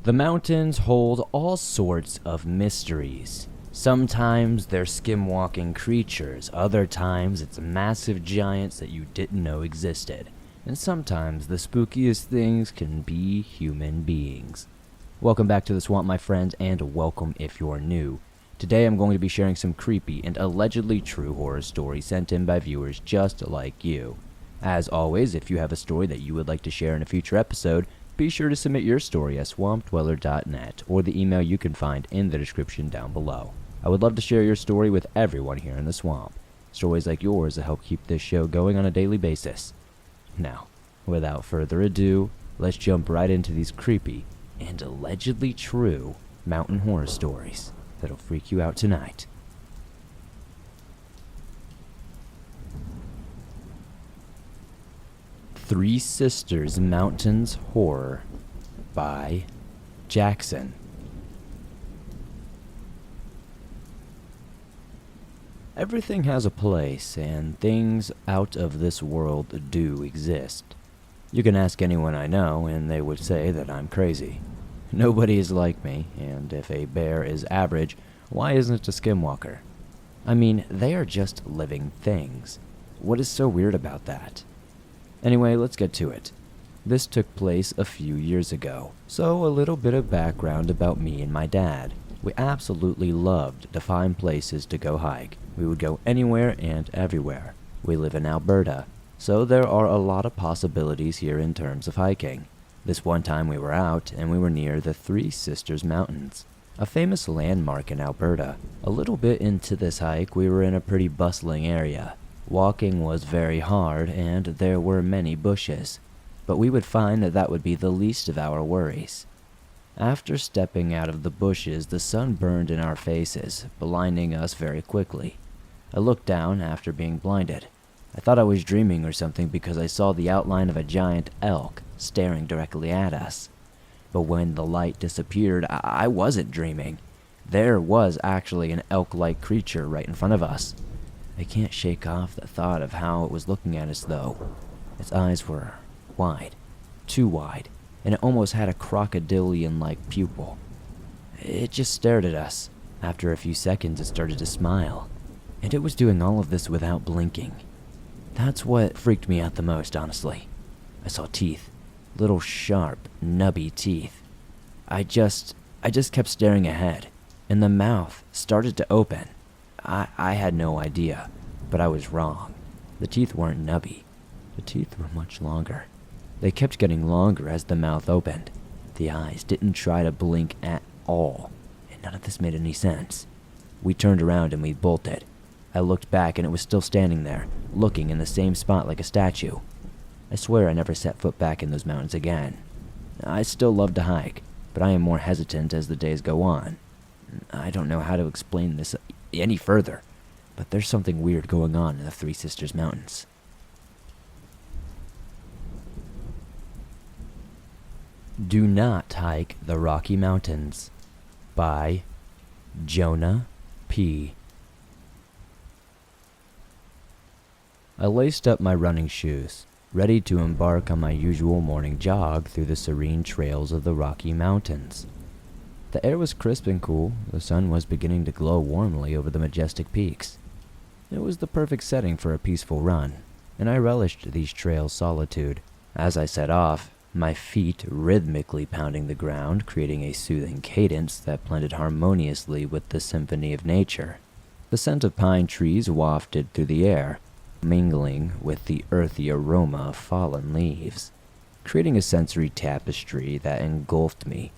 The mountains hold all sorts of mysteries. Sometimes they're skim-walking creatures, other times it's massive giants that you didn't know existed, and sometimes the spookiest things can be human beings. Welcome back to the swamp, my friends, and welcome if you're new. Today I'm going to be sharing some creepy and allegedly true horror stories sent in by viewers just like you. As always, if you have a story that you would like to share in a future episode, be sure to submit your story at swampdweller.net or the email you can find in the description down below. I would love to share your story with everyone here in the swamp. Stories like yours that help keep this show going on a daily basis. Now, without further ado, let's jump right into these creepy and allegedly true mountain horror stories that'll freak you out tonight. Three Sisters Mountains Horror by Jackson. Everything has a place, and things out of this world do exist. You can ask anyone I know, and they would say that I'm crazy. Nobody is like me, and if a bear is average, why isn't it a skinwalker? I mean, they are just living things. What is so weird about that? Anyway, let's get to it. This took place a few years ago, so a little bit of background about me and my dad. We absolutely loved to find places to go hike. We would go anywhere and everywhere. We live in Alberta, so there are a lot of possibilities here in terms of hiking. This one time we were out and we were near the Three Sisters Mountains, a famous landmark in Alberta. A little bit into this hike, we were in a pretty bustling area. Walking was very hard and there were many bushes, but we would find that would be the least of our worries. After stepping out of the bushes, the sun burned in our faces, blinding us very quickly. I looked down after being blinded. I thought I was dreaming or something because I saw the outline of a giant elk staring directly at us. But when the light disappeared, I wasn't dreaming. There was actually an elk-like creature right in front of us. I can't shake off the thought of how it was looking at us though. Its eyes were wide, too wide, and it almost had a crocodilian-like pupil. It just stared at us. After a few seconds it started to smile, and it was doing all of this without blinking. That's what freaked me out the most, honestly. I saw teeth, little sharp, nubby teeth. I just kept staring ahead, and the mouth started to open. I had no idea, but I was wrong. The teeth weren't nubby. The teeth were much longer. They kept getting longer as the mouth opened. The eyes didn't try to blink at all, and none of this made any sense. We turned around and we bolted. I looked back and it was still standing there, looking in the same spot like a statue. I swear I never set foot back in those mountains again. I still love to hike, but I am more hesitant as the days go on. I don't know how to explain this any further, but there's something weird going on in the Three Sisters Mountains. Do Not Hike the Rocky Mountains by Jonah P. I laced up my running shoes, ready to embark on my usual morning jog through the serene trails of the Rocky Mountains. The air was crisp and cool, the sun was beginning to glow warmly over the majestic peaks. It was the perfect setting for a peaceful run, and I relished these trails' solitude. As I set off, my feet rhythmically pounding the ground, creating a soothing cadence that blended harmoniously with the symphony of nature. The scent of pine trees wafted through the air, mingling with the earthy aroma of fallen leaves, creating a sensory tapestry that engulfed me.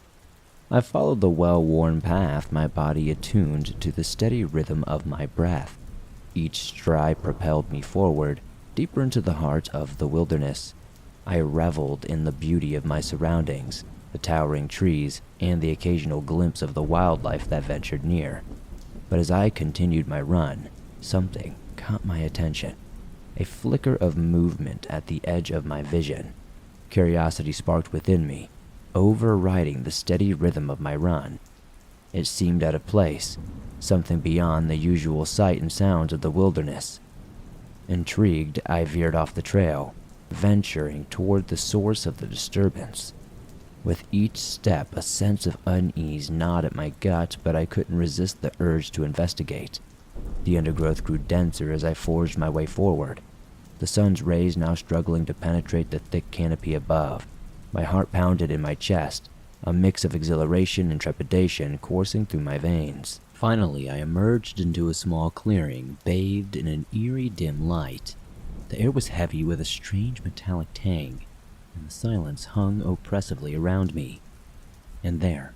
I followed the well-worn path, my body attuned to the steady rhythm of my breath. Each stride propelled me forward, deeper into the heart of the wilderness. I reveled in the beauty of my surroundings, the towering trees, and the occasional glimpse of the wildlife that ventured near. But as I continued my run, something caught my attention. A flicker of movement at the edge of my vision. Curiosity sparked within me, overriding the steady rhythm of my run. It seemed out of place, something beyond the usual sight and sounds of the wilderness. Intrigued, I veered off the trail, venturing toward the source of the disturbance. With each step, a sense of unease gnawed at my gut, but I couldn't resist the urge to investigate. The undergrowth grew denser as I forged my way forward, the sun's rays now struggling to penetrate the thick canopy above. My heart pounded in my chest, a mix of exhilaration and trepidation coursing through my veins. Finally, I emerged into a small clearing, bathed in an eerie dim light. The air was heavy with a strange metallic tang, and the silence hung oppressively around me. And there,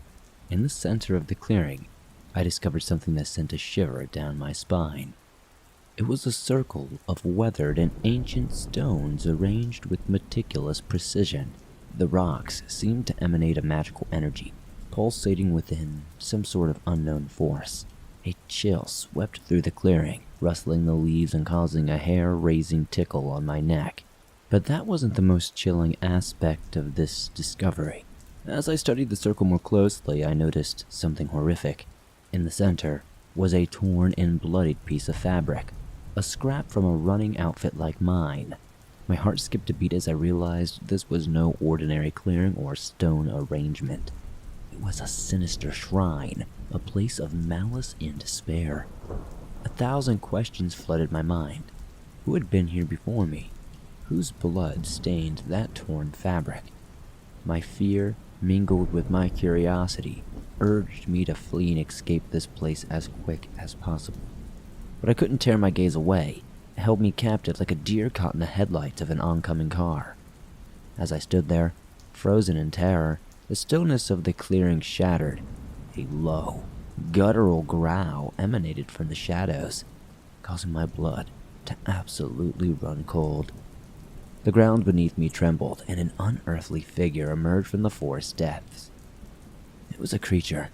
in the center of the clearing, I discovered something that sent a shiver down my spine. It was a circle of weathered and ancient stones arranged with meticulous precision. The rocks seemed to emanate a magical energy, pulsating within some sort of unknown force. A chill swept through the clearing, rustling the leaves and causing a hair-raising tickle on my neck. But that wasn't the most chilling aspect of this discovery. As I studied the circle more closely, I noticed something horrific. In the center was a torn and bloodied piece of fabric, a scrap from a running outfit like mine. My heart skipped a beat as I realized this was no ordinary clearing or stone arrangement. It was a sinister shrine, a place of malice and despair. 1,000 questions flooded my mind. Who had been here before me? Whose blood stained that torn fabric? My fear, mingled with my curiosity, urged me to flee and escape this place as quick as possible. But I couldn't tear my gaze away. It held me captive like a deer caught in the headlights of an oncoming car. As I stood there, frozen in terror, the stillness of the clearing shattered. A low, guttural growl emanated from the shadows, causing my blood to absolutely run cold. The ground beneath me trembled, and an unearthly figure emerged from the forest depths. It was a creature,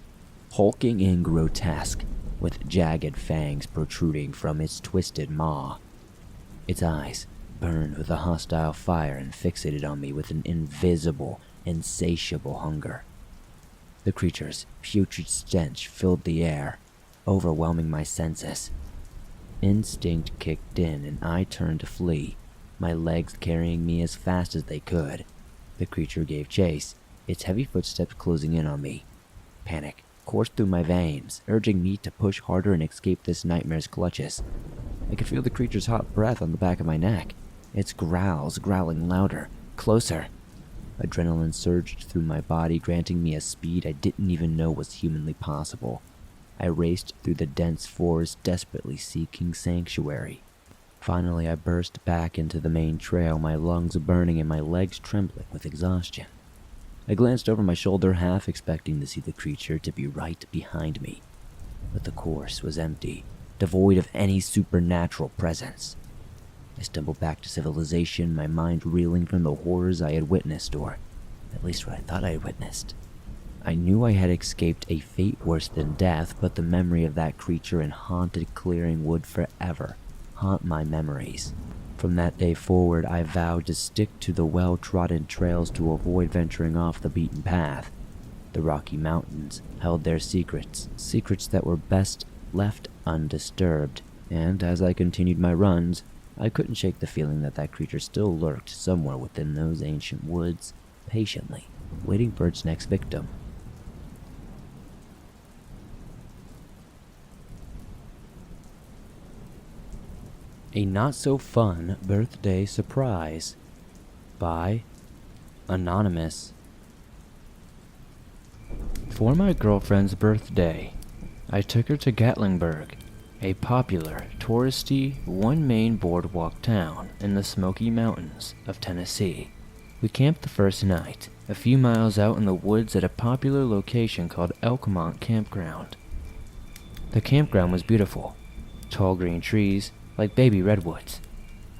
hulking and grotesque, with jagged fangs protruding from its twisted maw. Its eyes burned with a hostile fire and fixated on me with an invisible, insatiable hunger. The creature's putrid stench filled the air, overwhelming my senses. Instinct kicked in, and I turned to flee, my legs carrying me as fast as they could. The creature gave chase, its heavy footsteps closing in on me. Panic coursed through my veins, urging me to push harder and escape this nightmare's clutches. I could feel the creature's hot breath on the back of my neck, its growls growling louder, closer. Adrenaline surged through my body, granting me a speed I didn't even know was humanly possible. I raced through the dense forest, desperately seeking sanctuary. Finally, I burst back into the main trail, my lungs burning and my legs trembling with exhaustion. I glanced over my shoulder, half expecting to see the creature to be right behind me. But the course was empty, devoid of any supernatural presence. I stumbled back to civilization, my mind reeling from the horrors I had witnessed, or at least what I thought I had witnessed. I knew I had escaped a fate worse than death, but the memory of that creature in haunted clearing would forever haunt my memories. From that day forward, I vowed to stick to the well-trodden trails to avoid venturing off the beaten path. The Rocky Mountains held their secrets, secrets that were best left undisturbed, and as I continued my runs, I couldn't shake the feeling that that creature still lurked somewhere within those ancient woods, patiently waiting for its next victim. A Not-So-Fun Birthday Surprise by Anonymous. For my girlfriend's birthday, I took her to Gatlinburg, a popular, touristy, one-main boardwalk town in the Smoky Mountains of Tennessee. We camped the first night, a few miles out in the woods at a popular location called Elkmont Campground. The campground was beautiful, tall green trees, like baby redwoods,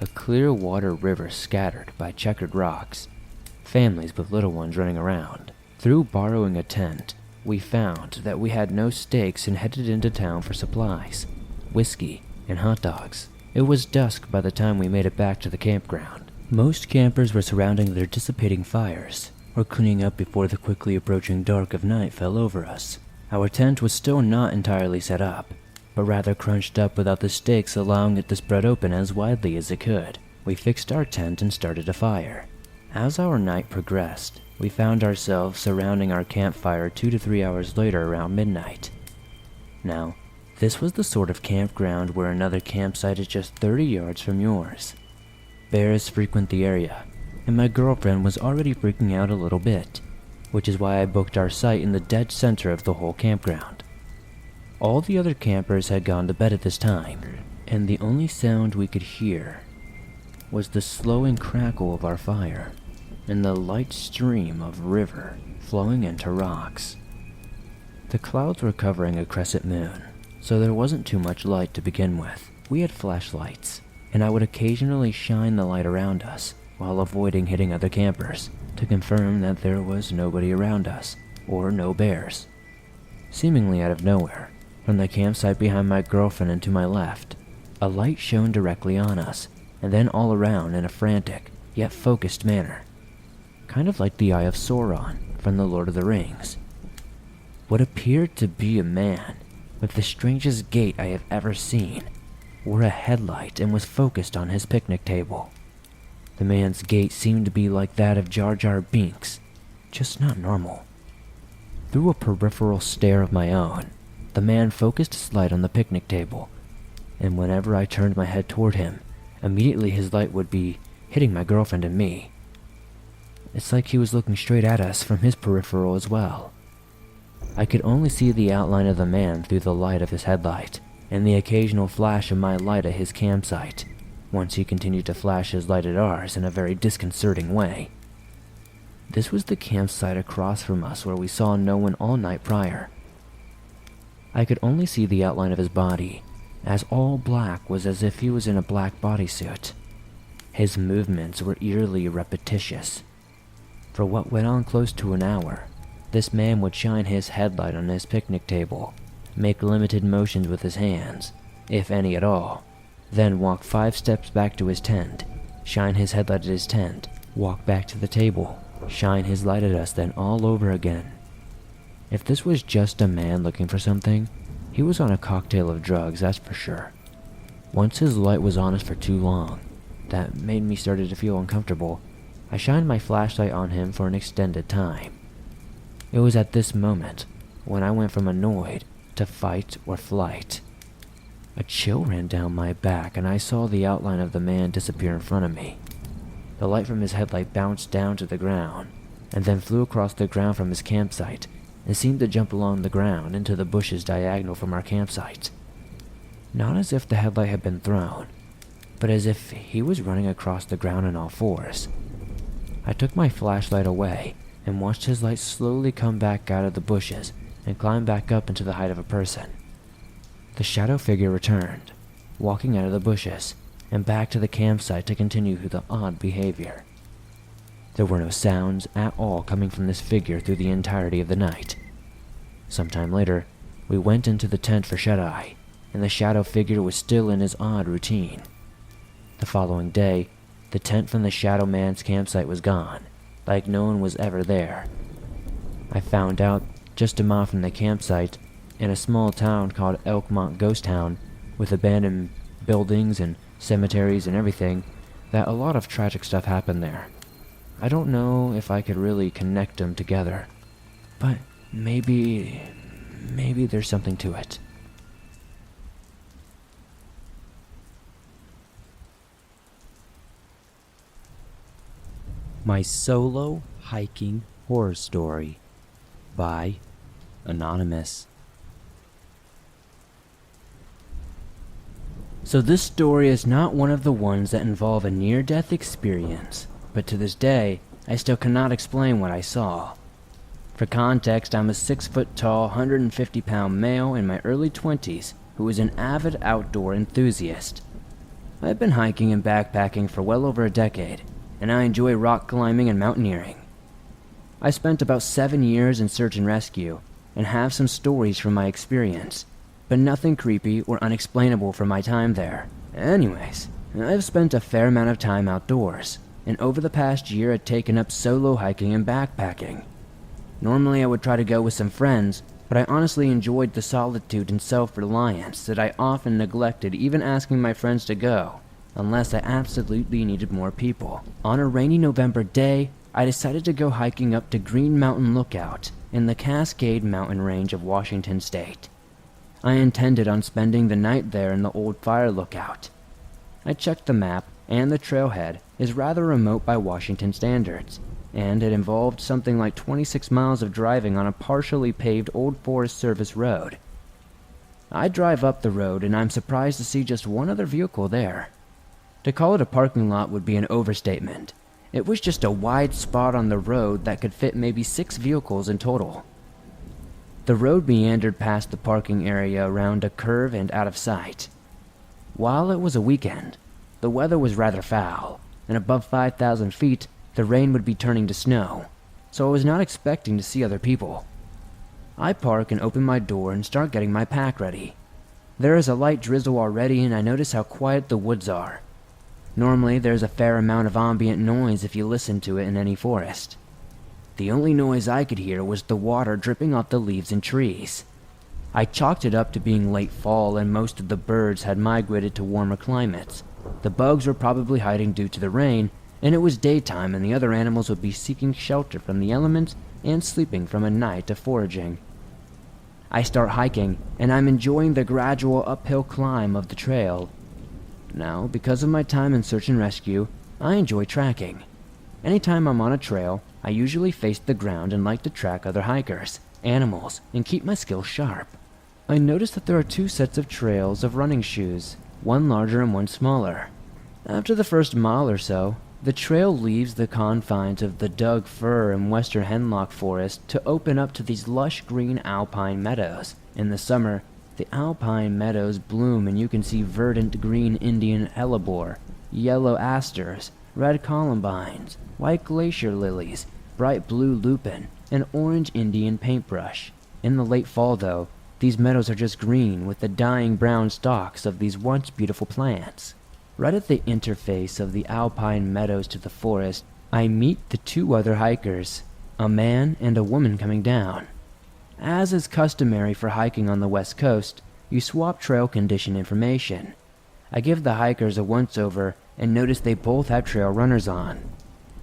a clear water river scattered by checkered rocks, families with little ones running around. Through borrowing a tent, we found that we had no stakes and headed into town for supplies, whiskey, and hot dogs. It was dusk by the time we made it back to the campground. Most campers were surrounding their dissipating fires, or cleaning up before the quickly approaching dark of night fell over us. Our tent was still not entirely set up, but rather crunched up without the stakes allowing it to spread open as widely as it could. We fixed our tent and started a fire. As our night progressed, we found ourselves surrounding our campfire 2 to 3 hours later around midnight. Now, this was the sort of campground where another campsite is just 30 yards from yours. Bears frequent the area, and my girlfriend was already freaking out a little bit, which is why I booked our site in the dead center of the whole campground. All the other campers had gone to bed at this time, and the only sound we could hear was the slowing crackle of our fire and the light stream of river flowing into rocks. The clouds were covering a crescent moon, so there wasn't too much light to begin with. We had flashlights, and I would occasionally shine the light around us while avoiding hitting other campers to confirm that there was nobody around us, or no bears. Seemingly out of nowhere, from the campsite behind my girlfriend and to my left, a light shone directly on us, and then all around in a frantic, yet focused manner. Kind of like the Eye of Sauron from the Lord of the Rings. What appeared to be a man, with the strangest gait I have ever seen, wore a headlight and was focused on his picnic table. The man's gait seemed to be like that of Jar Jar Binks, just not normal. Through a peripheral stare of my own, the man focused his light on the picnic table, and whenever I turned my head toward him, immediately his light would be hitting my girlfriend and me. It's like he was looking straight at us from his peripheral as well. I could only see the outline of the man through the light of his headlight, and the occasional flash of my light at his campsite, once he continued to flash his light at ours in a very disconcerting way. This was the campsite across from us where we saw no one all night prior. I could only see the outline of his body, as all black was as if he was in a black bodysuit. His movements were eerily repetitious. For what went on close to an hour, this man would shine his headlight on his picnic table, make limited motions with his hands, if any at all, then walk 5 steps back to his tent, shine his headlight at his tent, walk back to the table, shine his light at us, then all over again. If this was just a man looking for something, he was on a cocktail of drugs, that's for sure. Once his light was on us for too long, that made me started to feel uncomfortable. I shined my flashlight on him for an extended time. It was at this moment when I went from annoyed to fight or flight. A chill ran down my back and I saw the outline of the man disappear in front of me. The light from his headlight bounced down to the ground and then flew across the ground from his campsite and seemed to jump along the ground into the bushes diagonal from our campsite. Not as if the headlight had been thrown, but as if he was running across the ground on all fours. I took my flashlight away and watched his light slowly come back out of the bushes and climb back up into the height of a person. The shadow figure returned, walking out of the bushes and back to the campsite to continue the odd behavior. There were no sounds at all coming from this figure through the entirety of the night. Sometime later, we went into the tent for shut-eye, and the shadow figure was still in his odd routine. The following day, the tent from the Shadow Man's campsite was gone, like no one was ever there. I found out just a mile from the campsite, in a small town called Elkmont Ghost Town, with abandoned buildings and cemeteries and everything, that a lot of tragic stuff happened there. I don't know if I could really connect them together, but maybe there's something to it. My solo hiking horror story by Anonymous. So this story is not one of the ones that involve a near-death experience, but to this day, I still cannot explain what I saw. For context, I'm a 6-foot-tall, 150-pound male in my early 20s who is an avid outdoor enthusiast. I've been hiking and backpacking for well over a decade, and I enjoy rock climbing and mountaineering. I spent about 7 years in search and rescue, and have some stories from my experience, but nothing creepy or unexplainable from my time there. Anyways, I've spent a fair amount of time outdoors, and over the past year had taken up solo hiking and backpacking. Normally I would try to go with some friends, but I honestly enjoyed the solitude and self-reliance that I often neglected even asking my friends to go, unless I absolutely needed more people. On a rainy November day, I decided to go hiking up to Green Mountain Lookout in the Cascade Mountain Range of Washington State. I intended on spending the night there in the old fire lookout. I checked the map, and the trailhead is rather remote by Washington standards, and it involved something like 26 miles of driving on a partially paved Old Forest Service road. I drive up the road, and I'm surprised to see just one other vehicle there. To call it a parking lot would be an overstatement. It was just a wide spot on the road that could fit maybe 6 vehicles in total. The road meandered past the parking area around a curve and out of sight. While it was a weekend, the weather was rather foul, and above 5,000 feet, the rain would be turning to snow, so I was not expecting to see other people. I park and open my door and start getting my pack ready. There is a light drizzle already, and I notice how quiet the woods are. Normally, there's a fair amount of ambient noise if you listen to it in any forest. The only noise I could hear was the water dripping off the leaves and trees. I chalked it up to being late fall, and most of the birds had migrated to warmer climates. The bugs were probably hiding due to the rain, and it was daytime, and the other animals would be seeking shelter from the elements and sleeping from a night of foraging. I start hiking, and I'm enjoying the gradual uphill climb of the trail. Now, because of my time in search and rescue, I enjoy tracking. Anytime I'm on a trail, I usually face the ground and like to track other hikers, animals, and keep my skills sharp. I notice that there are 2 sets of trails of running shoes, one larger and one smaller. After the first mile or so, the trail leaves the confines of the Doug fir and western hemlock forest to open up to these lush green alpine meadows. In the summer, the alpine meadows bloom, and you can see verdant green Indian hellebore, yellow asters, red columbines, white glacier lilies, bright blue lupin, and orange Indian paintbrush. In the late fall, though, these meadows are just green with the dying brown stalks of these once beautiful plants. Right at the interface of the alpine meadows to the forest, I meet the 2 other hikers, a man and a woman coming down. As is customary for hiking on the West Coast, you swap trail condition information. I give the hikers a once-over and notice they both have trail runners on.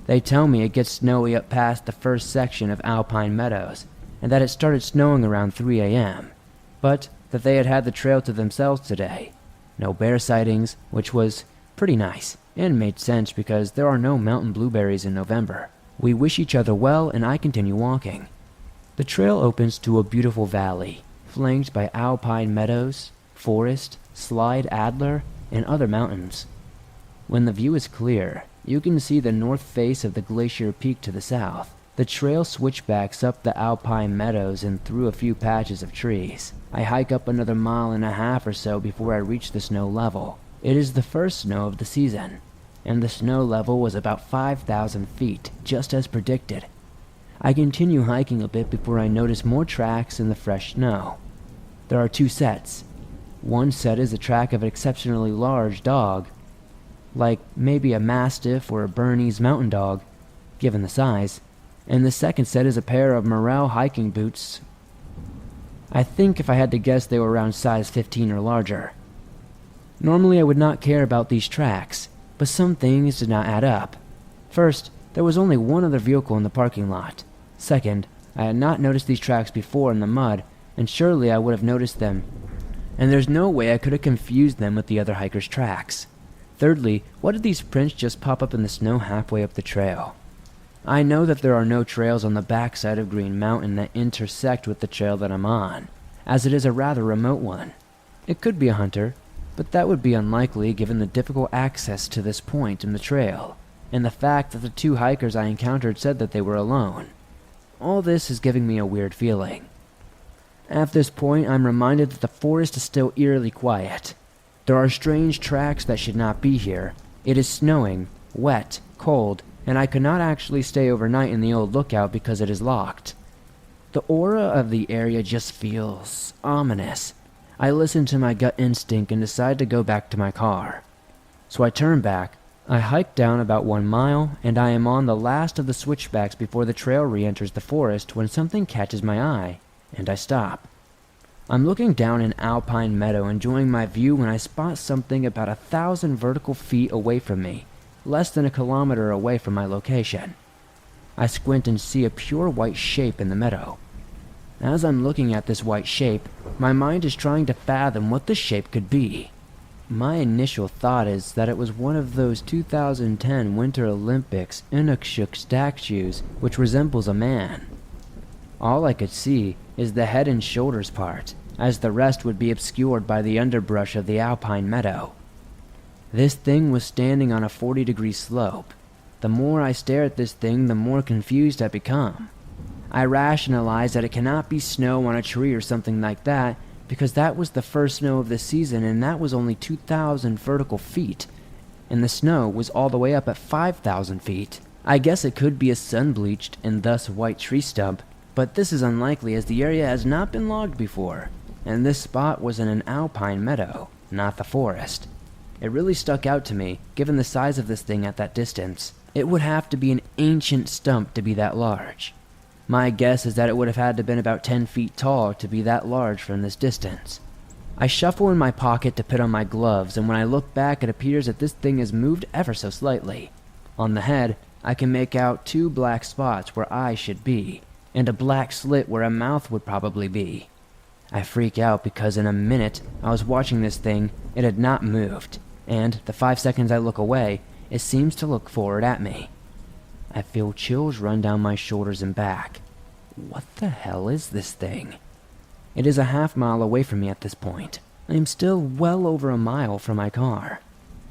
They tell me it gets snowy up past the first section of alpine meadows, and that it started snowing around 3 a.m., but that they had had the trail to themselves today. No bear sightings, which was pretty nice, and made sense because there are no mountain blueberries in November. We wish each other well, and I continue walking. The trail opens to a beautiful valley, flanked by alpine meadows, forest, slide adler, and other mountains. When the view is clear, you can see the north face of the glacier peak to the south. The trail switchbacks up the alpine meadows and through a few patches of trees. I hike up another 1.5 miles or so before I reach the snow level. It is the first snow of the season, and the snow level was about 5,000 feet, just as predicted. I continue hiking a bit before I notice more tracks in the fresh snow. There are 2 sets. One set is a track of an exceptionally large dog, like maybe a Mastiff or a Bernese mountain dog, given the size, and the second set is a pair of morel hiking boots. I think if I had to guess they were around size 15 or larger. Normally I would not care about these tracks, but some things did not add up. First, there was only one other vehicle in the parking lot. Second, I had not noticed these tracks before in the mud, and surely I would have noticed them. And there's no way I could have confused them with the other hikers' tracks. Thirdly, what did these prints just pop up in the snow halfway up the trail? I know that there are no trails on the backside of Green Mountain that intersect with the trail that I'm on, as it is a rather remote one. It could be a hunter, but that would be unlikely given the difficult access to this point in the trail, and the fact that the 2 hikers I encountered said that they were alone. All this is giving me a weird feeling. At this point, I'm reminded that the forest is still eerily quiet. There are strange tracks that should not be here. It is snowing, wet, cold, and I could not actually stay overnight in the old lookout because it is locked. The aura of the area just feels ominous. I listen to my gut instinct and decide to go back to my car. So I turn back. I hike down about 1 mile, and I am on the last of the switchbacks before the trail re-enters the forest when something catches my eye, and I stop. I'm looking down an alpine meadow enjoying my view when I spot something about 1,000 vertical feet away from me, less than a kilometer away from my location. I squint and see a pure white shape in the meadow. As I'm looking at this white shape, my mind is trying to fathom what the shape could be. My initial thought is that it was one of those 2010 Winter Olympics Inukshuk statues which resembles a man. All I could see is the head and shoulders part, as the rest would be obscured by the underbrush of the alpine meadow. This thing was standing on a 40-degree slope. The more I stare at this thing, the more confused I become. I rationalize that it cannot be snow on a tree or something like that, because that was the first snow of the season and that was only 2,000 vertical feet, and the snow was all the way up at 5,000 feet. I guess it could be a sun-bleached and thus white tree stump, but this is unlikely as the area has not been logged before, and this spot was in an alpine meadow, not the forest. It really stuck out to me, given the size of this thing at that distance. It would have to be an ancient stump to be that large. My guess is that it would have had to been about 10 feet tall to be that large from this distance. I shuffle in my pocket to put on my gloves, and when I look back it appears that this thing has moved ever so slightly. On the head, I can make out 2 black spots where eyes should be, and a black slit where a mouth would probably be. I freak out because in a minute I was watching this thing, it had not moved, and the 5 seconds I look away, it seems to look forward at me. I feel chills run down my shoulders and back. What the hell is this thing? It is a half-mile away from me at this point. I am still well over a mile from my car.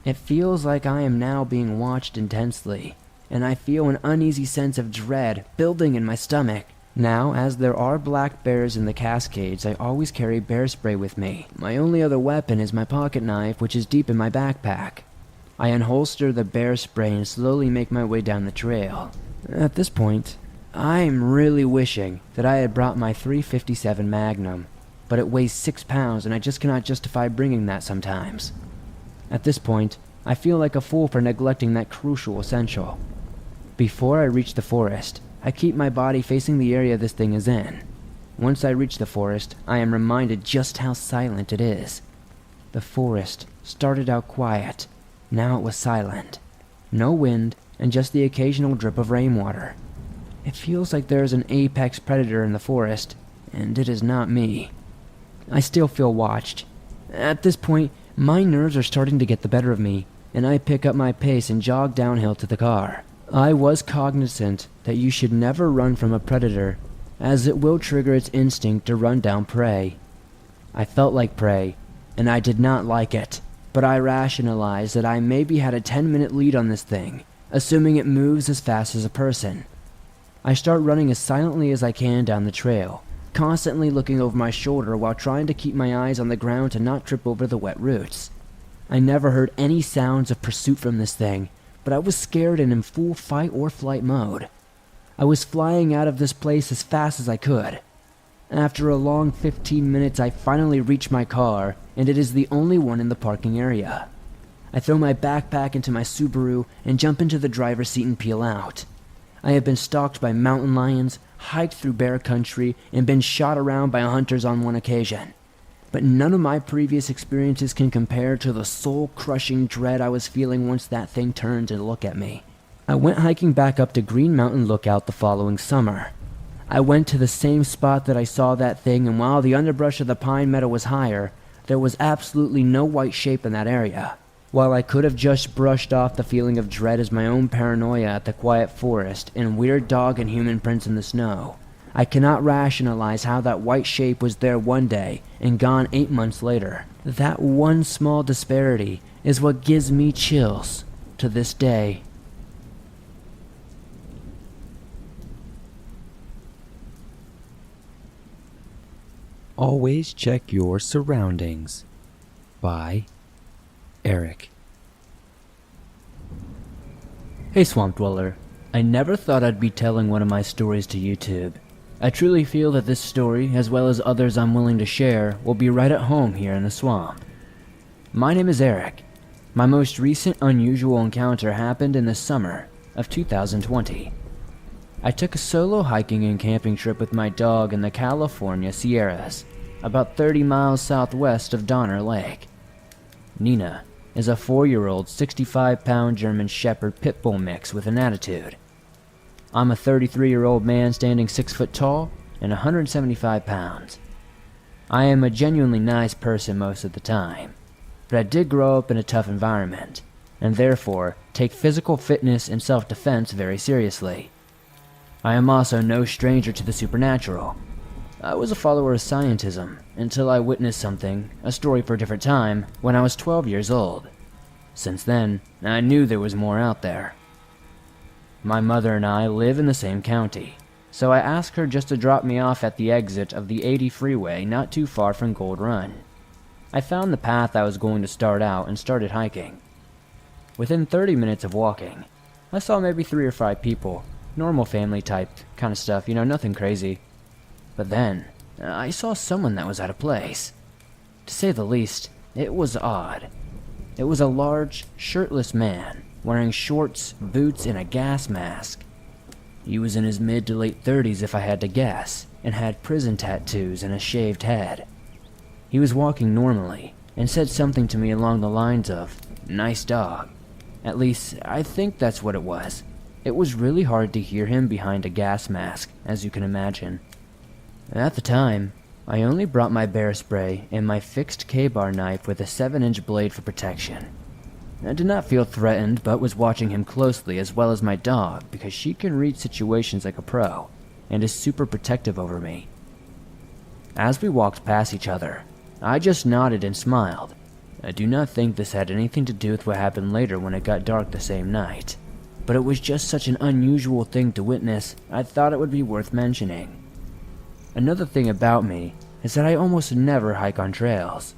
It feels like I am now being watched intensely, and I feel an uneasy sense of dread building in my stomach. Now, as there are black bears in the Cascades, I always carry bear spray with me. My only other weapon is my pocket knife, which is deep in my backpack. I unholster the bear spray and slowly make my way down the trail. At this point, I'm really wishing that I had brought my .357 Magnum, but it weighs 6 pounds and I just cannot justify bringing that sometimes. At this point, I feel like a fool for neglecting that crucial essential. Before I reach the forest, I keep my body facing the area this thing is in. Once I reach the forest, I am reminded just how silent it is. The forest started out quiet. Now it was silent. No wind, and just the occasional drip of rainwater. It feels like there is an apex predator in the forest, and it is not me. I still feel watched. At this point, my nerves are starting to get the better of me, and I pick up my pace and jog downhill to the car. I was cognizant that you should never run from a predator, as it will trigger its instinct to run down prey. I felt like prey, and I did not like it. But I rationalized that I maybe had a 10-minute lead on this thing, assuming it moves as fast as a person. I start running as silently as I can down the trail, constantly looking over my shoulder while trying to keep my eyes on the ground to not trip over the wet roots. I never heard any sounds of pursuit from this thing, but I was scared and in full fight or flight mode. I was flying out of this place as fast as I could. After a long 15 minutes, I finally reach my car, and it is the only one in the parking area. I throw my backpack into my Subaru and jump into the driver's seat and peel out. I have been stalked by mountain lions, hiked through bear country, and been shot around by hunters on one occasion. But none of my previous experiences can compare to the soul-crushing dread I was feeling once that thing turned to look at me. I went hiking back up to Green Mountain Lookout the following summer. I went to the same spot that I saw that thing, and while the underbrush of the pine meadow was higher, there was absolutely no white shape in that area. While I could have just brushed off the feeling of dread as my own paranoia at the quiet forest and weird dog and human prints in the snow, I cannot rationalize how that white shape was there one day and gone 8 months later. That one small disparity is what gives me chills to this day. Always check your surroundings. By Eric. Hey Swamp Dweller, I never thought I'd be telling one of my stories to YouTube. I truly feel that this story, as well as others I'm willing to share, will be right at home here in the swamp. My name is Eric. My most recent unusual encounter happened in the summer of 2020. I took a solo hiking and camping trip with my dog in the California Sierras. about 30 miles southwest of Donner Lake. Nina is a 4-year-old 65-pound German Shepherd pit bull mix with an attitude. I'm a 33-year-old man standing 6 foot tall and 175 pounds. I am a genuinely nice person most of the time, but I did grow up in a tough environment, and therefore take physical fitness and self-defense very seriously. I am also no stranger to the supernatural. I was a follower of scientism until I witnessed something, a story for a different time, when I was 12 years old. Since then, I knew there was more out there. My mother and I live in the same county, so I asked her just to drop me off at the exit of the 80 freeway not too far from Gold Run. I found the path I was going to start out and started hiking. Within 30 minutes of walking, I saw maybe 3 or 5 people, normal family type kind of stuff, nothing crazy. But then, I saw someone that was out of place. To say the least, it was odd. It was a large, shirtless man, wearing shorts, boots, and a gas mask. He was in his mid to late 30s if I had to guess, and had prison tattoos and a shaved head. He was walking normally, and said something to me along the lines of, "Nice dog." At least, I think that's what it was. It was really hard to hear him behind a gas mask, as you can imagine. At the time, I only brought my bear spray and my fixed K-bar knife with a 7-inch blade for protection. I did not feel threatened, but was watching him closely as well as my dog because she can read situations like a pro, and is super protective over me. As we walked past each other, I just nodded and smiled. I do not think this had anything to do with what happened later when it got dark the same night, but it was just such an unusual thing to witness, I thought it would be worth mentioning. Another thing about me is that I almost never hike on trails.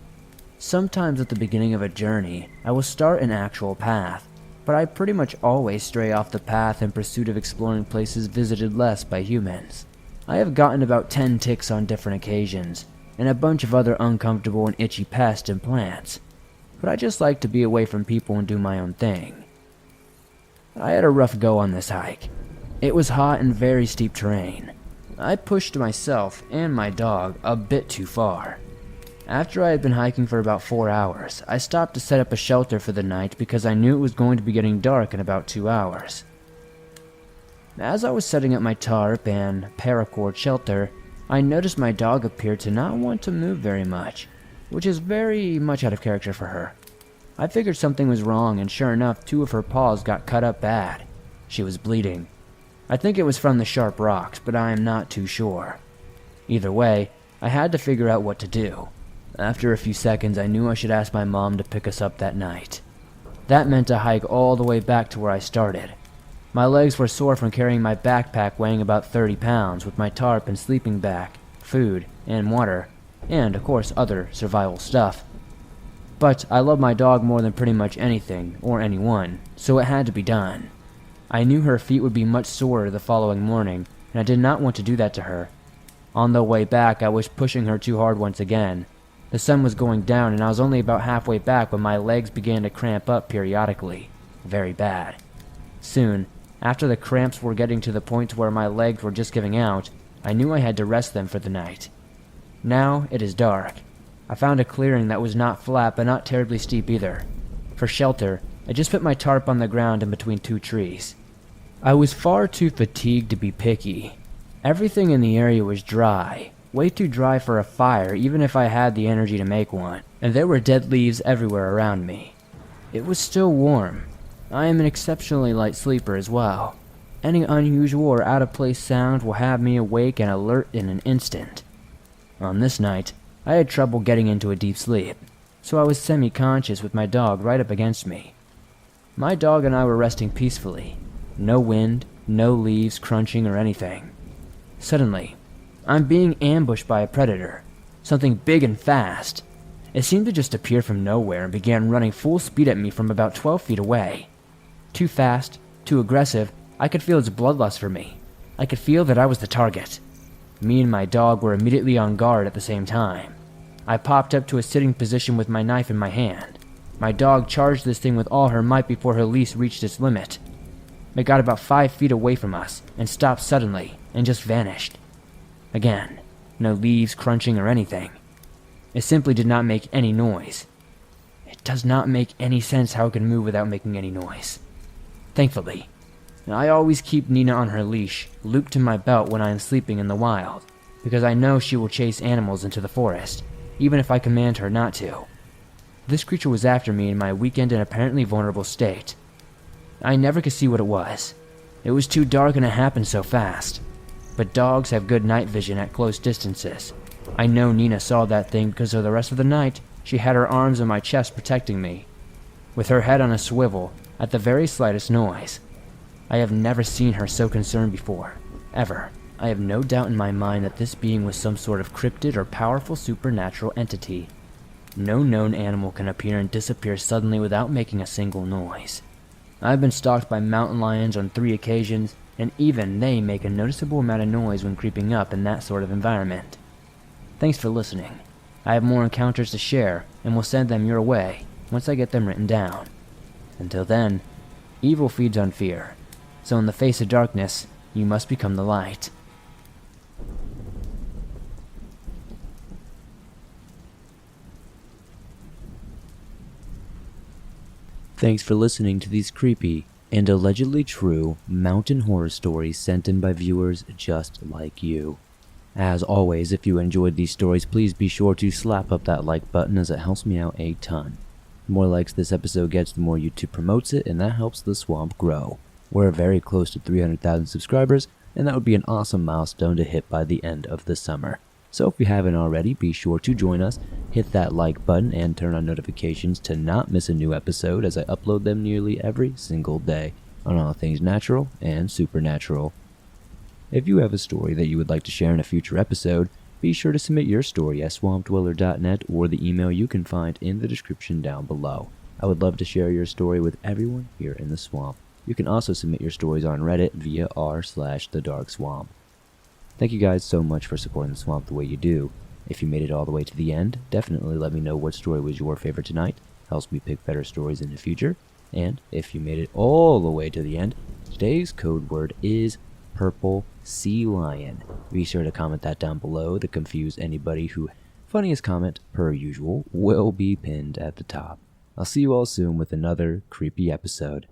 Sometimes at the beginning of a journey, I will start an actual path, but I pretty much always stray off the path in pursuit of exploring places visited less by humans. I have gotten about 10 ticks on different occasions, and a bunch of other uncomfortable and itchy pests and plants, but I just like to be away from people and do my own thing. I had a rough go on this hike. It was hot and very steep terrain. I pushed myself and my dog a bit too far. After I had been hiking for about 4 hours, I stopped to set up a shelter for the night because I knew it was going to be getting dark in about 2 hours. As I was setting up my tarp and paracord shelter, I noticed my dog appeared to not want to move very much, which is very much out of character for her. I figured something was wrong, and sure enough, 2 of her paws got cut up bad. She was bleeding. I think it was from the sharp rocks, but I am not too sure. Either way, I had to figure out what to do. After a few seconds, I knew I should ask my mom to pick us up that night. That meant a hike all the way back to where I started. My legs were sore from carrying my backpack weighing about 30 pounds with my tarp and sleeping bag, food, and water, and, of course, other survival stuff. But I love my dog more than pretty much anything, or anyone, so it had to be done. I knew her feet would be much sorer the following morning, and I did not want to do that to her. On the way back, I was pushing her too hard once again. The sun was going down, and I was only about halfway back when my legs began to cramp up periodically. Very bad. Soon, after the cramps were getting to the point where my legs were just giving out, I knew I had to rest them for the night. Now it is dark. I found a clearing that was not flat but not terribly steep either. For shelter, I just put my tarp on the ground in between 2 trees. I was far too fatigued to be picky. Everything in the area was dry, way too dry for a fire even if I had the energy to make one, and there were dead leaves everywhere around me. It was still warm. I am an exceptionally light sleeper as well. Any unusual or out-of-place sound will have me awake and alert in an instant. On this night, I had trouble getting into a deep sleep, so I was semi-conscious with my dog right up against me. My dog and I were resting peacefully. No wind, no leaves crunching or anything. Suddenly, I'm being ambushed by a predator, something big and fast. It seemed to just appear from nowhere and began running full speed at me from about 12 feet away. Too fast, too aggressive, I could feel its bloodlust for me. I could feel that I was the target. Me and my dog were immediately on guard at the same time. I popped up to a sitting position with my knife in my hand. My dog charged this thing with all her might before her leash reached its limit. It got about 5 feet away from us and stopped suddenly and just vanished. Again, no leaves crunching or anything. It simply did not make any noise. It does not make any sense how it can move without making any noise. Thankfully, I always keep Nina on her leash, looped to my belt when I am sleeping in the wild, because I know she will chase animals into the forest, even if I command her not to. This creature was after me in my weakened and apparently vulnerable state. I never could see what it was. It was too dark and it happened so fast. But dogs have good night vision at close distances. I know Nina saw that thing because for the rest of the night, she had her arms on my chest protecting me, with her head on a swivel at the very slightest noise. I have never seen her so concerned before, ever. I have no doubt in my mind that this being was some sort of cryptid or powerful supernatural entity. No known animal can appear and disappear suddenly without making a single noise. I've been stalked by mountain lions on 3 occasions, and even they make a noticeable amount of noise when creeping up in that sort of environment. Thanks for listening. I have more encounters to share, and will send them your way once I get them written down. Until then, evil feeds on fear, so in the face of darkness, you must become the light. Thanks for listening to these creepy and allegedly true mountain horror stories sent in by viewers just like you. As always, if you enjoyed these stories, please be sure to slap up that like button as it helps me out a ton. The more likes this episode gets, the more YouTube promotes it, and that helps the swamp grow. We're very close to 300,000 subscribers, and that would be an awesome milestone to hit by the end of the summer. So if you haven't already, be sure to join us, hit that like button, and turn on notifications to not miss a new episode as I upload them nearly every single day on all things natural and supernatural. If you have a story that you would like to share in a future episode, be sure to submit your story at swampdweller.net or the email you can find in the description down below. I would love to share your story with everyone here in the swamp. You can also submit your stories on Reddit via r/thedarkswamp. Thank you guys so much for supporting the swamp the way you do. If you made it all the way to the end, definitely let me know what story was your favorite tonight. Helps me pick better stories in the future. And if you made it all the way to the end, today's code word is purple sea lion. Be sure to comment that down below to confuse anybody who funniest comment, per usual, will be pinned at the top. I'll see you all soon with another creepy episode.